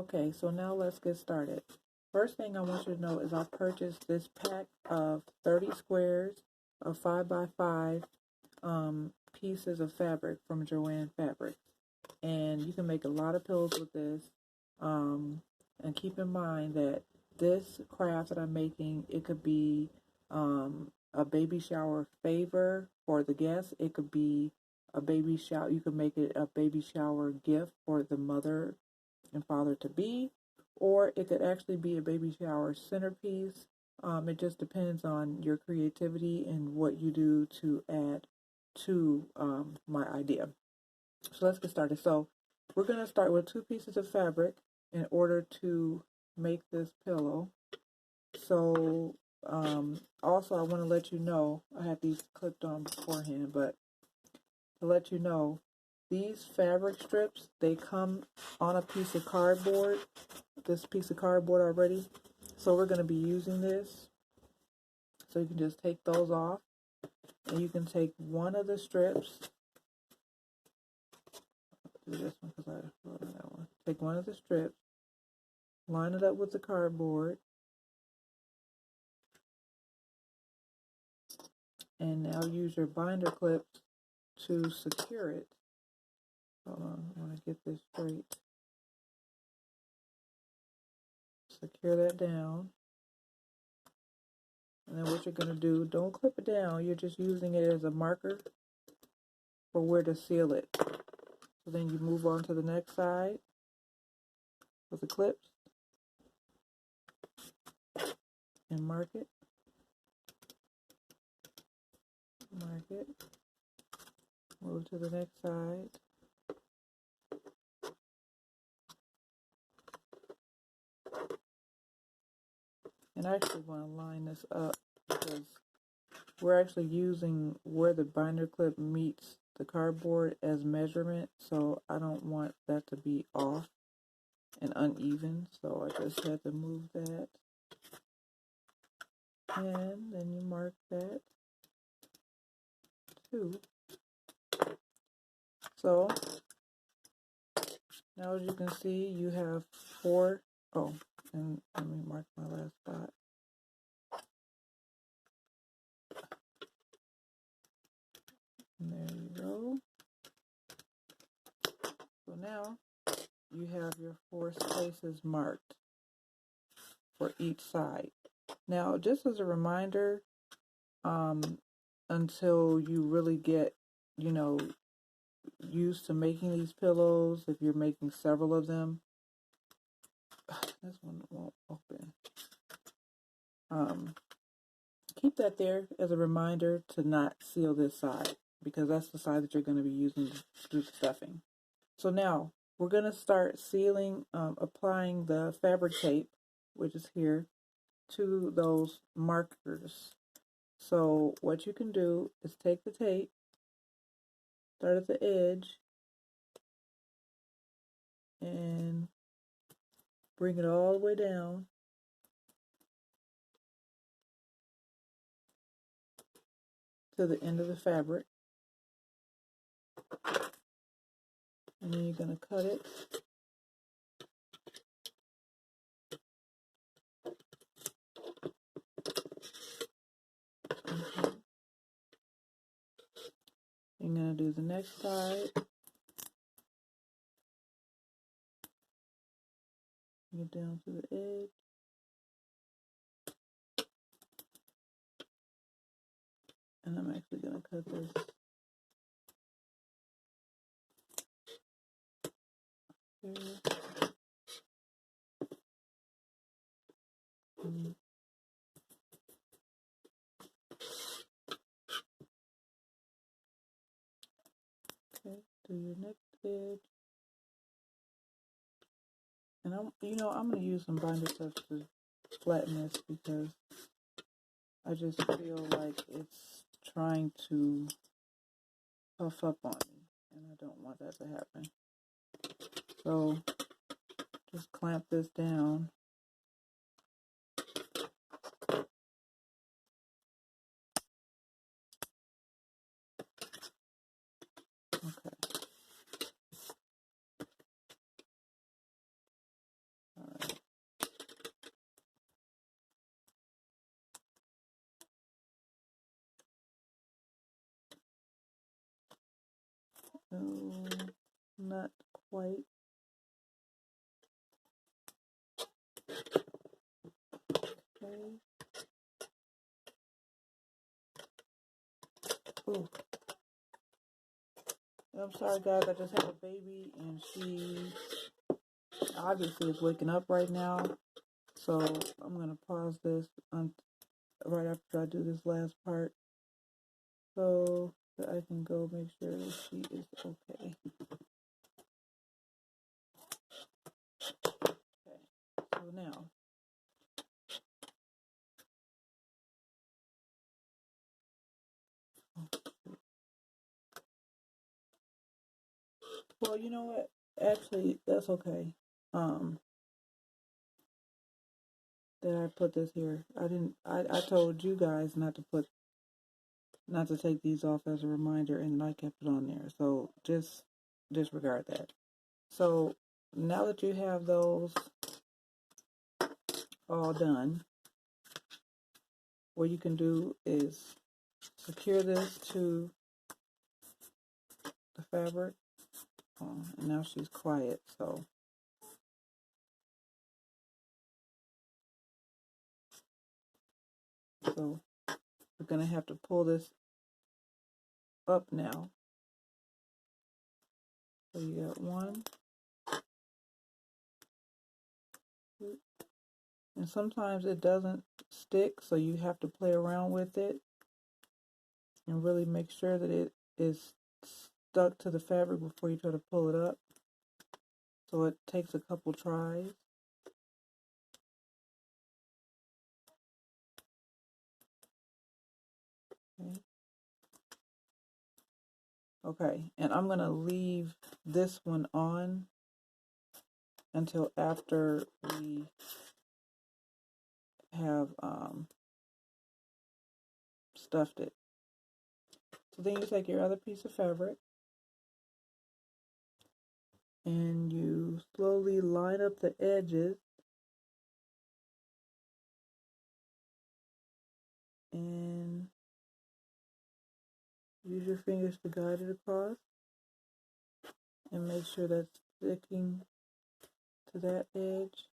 Okay, so now let's get started. First thing I want you to know is I purchased this pack of 30 squares of 5x5 pieces of fabric from Joann Fabrics. And you can make a lot of pillows with this. And keep in mind that this craft that I'm making, it could be a baby shower favor for the guests. It could be a baby shower. You could make it a baby shower gift for the mother and father to be, or it could actually be a baby shower centerpiece. It just depends on your creativity and what you do to add to my idea. So let's get started. So we're going to start with 2 pieces of fabric in order to make this pillow. So also I want to let you know, I had these clipped on beforehand, but to let you know, these fabric strips, they come on a piece of cardboard, this piece of cardboard already. So we're going to be using this. So you can just take those off, and you can take one of the strips. Do this one because I wrote on that one. Take one of the strips, line it up with the cardboard, and now use your binder clips to secure it. Hold on, I want to get this straight. Secure that down. And then what you're going to do, don't clip it down. You're just using it as a marker for where to seal it. So then you move on to the next side with the clips and mark it. Mark it. Move to the next side. And I actually want to line this up because we're actually using where the binder clip meets the cardboard as measurement, so I don't want that to be off and uneven, so I just had to move that. And then you mark that too. So now as you can see, you have 4. Oh, and let me mark my last spot. And there you go. So now you have your 4 spaces marked for each side. Now, just as a reminder, until you really get, used to making these pillows, if you're making several of them, this one won't open. Keep that there as a reminder to not seal this side, because that's the side that you're going to be using to do the stuffing. So now we're going to start sealing, applying the fabric tape, which is here, to those markers. So what you can do is take the tape, start at the edge, and bring it all the way down to the end of the fabric. And then you're going to cut it. You're going to do the next side. Get down to the edge. And I'm actually going to cut this here. Okay, do your next edge. And I'm going to use some binder stuff to flatten this because I just feel like it's trying to puff up on me, and I don't want that to happen. So just clamp this down. Okay. No, not quite. Okay. Ooh. I'm sorry, guys. I just had a baby, and she obviously is waking up right now. So I'm gonna pause this right after I do this last part, so that I can go make sure that she is okay. Okay. So now. Well, you know what? Actually, that's okay. That I put this here. I told you guys not to take these off as a reminder, and I kept it on there. So just disregard that. So now that you have those all done, what you can do is secure this to the fabric. And now she's quiet, so we're gonna have to pull this up now. So you got 1, 2, and sometimes it doesn't stick, so you have to play around with it and really make sure that it is stuck to the fabric before you try to pull it up. So it takes a couple tries. Okay. Okay, and I'm gonna leave this one on until after we have stuffed it. So then you take your other piece of fabric and you slowly line up the edges and use your fingers to guide it across and make sure that's sticking to that edge.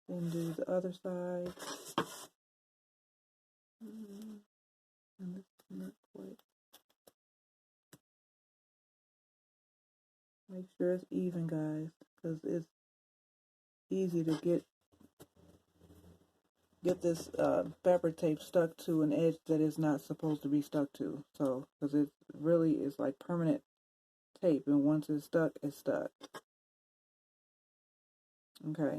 Then do the other side. And this is not quite. Make sure it's even, guys, because it's easy to get this fabric tape stuck to an edge that is not supposed to be stuck to. So, because it really is like permanent tape, and once it's stuck, it's stuck. Okay.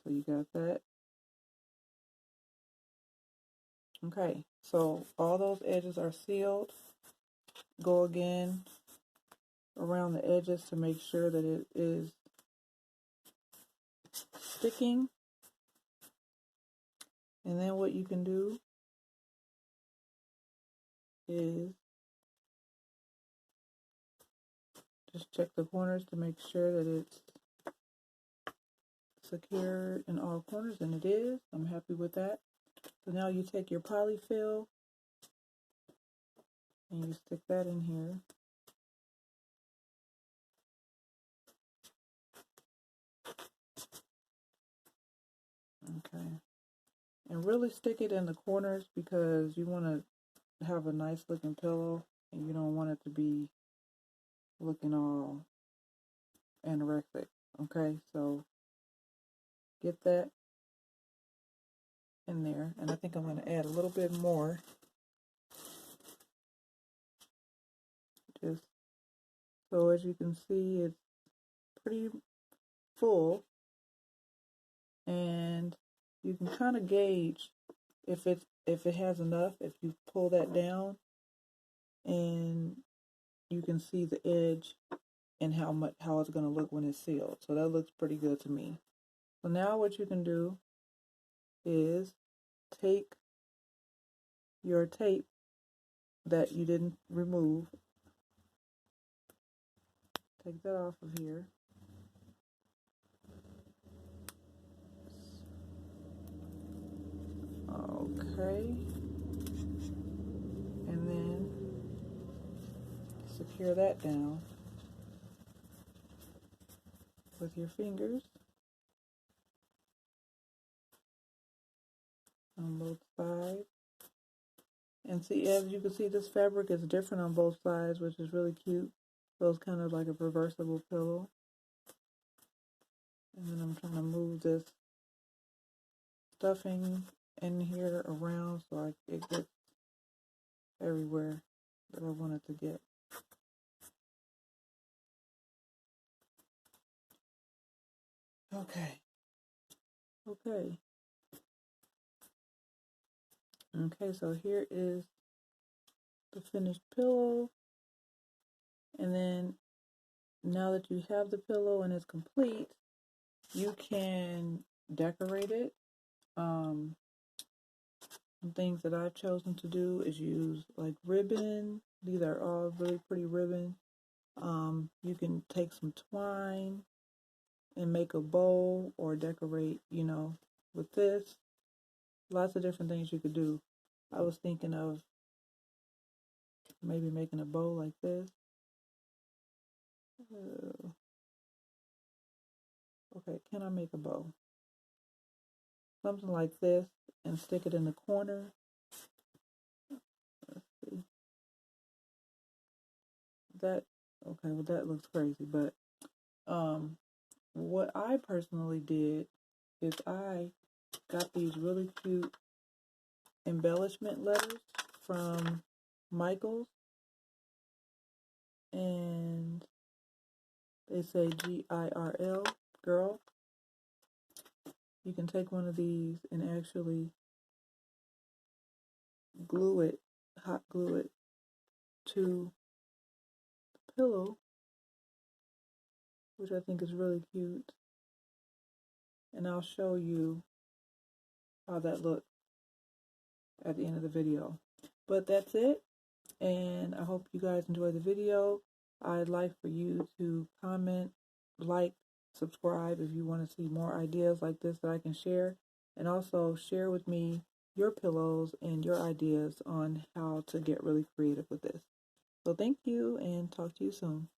So you got that. Okay. So all those edges are sealed. Go again around the edges to make sure that it is sticking. And then what you can do is just check the corners to make sure that it's secure in all corners, and it is. I'm happy with that. So now you take your polyfill and you stick that in here. Okay. And really stick it in the corners because you want to have a nice looking pillow and you don't want it to be looking all anorexic. Okay, so get that in there, and I think I'm going to add a little bit more, just so as you can see it's pretty full, and you can kind of gauge if it has enough if you pull that down, and you can see the edge and how it's going to look when it's sealed. So that looks pretty good to me. So now what you can do is take your tape that you didn't remove, take that off of here. Okay. And then tear that down with your fingers on both sides. And see, as you can see, this fabric is different on both sides, which is really cute. So it's kind of like a reversible pillow. And then I'm trying to move this stuffing in here around so it gets everywhere that I want it to get. Okay. Okay, so here is the finished pillow. And then now that you have the pillow and it's complete, you can decorate it. Some things that I've chosen to do is use like ribbon. These are all really pretty ribbon. You can take some twine and make a bow or decorate, you know, with this. Lots of different things you could do. I was thinking of maybe making a bow like this. Okay, can I make a bow? Something like this and stick it in the corner. Let's see. That, okay, well that looks crazy, but what I personally did is I got these really cute embellishment letters from Michaels, and they say GIRL, girl. You can take one of these and actually glue it, hot glue it to the pillow, which I think is really cute. And I'll show you how that looks at the end of the video. But that's it, and I hope you guys enjoy the video. I'd like for you to comment, like, subscribe if you want to see more ideas like this that I can share, and also share with me your pillows and your ideas on how to get really creative with this. So thank you, and talk to you soon.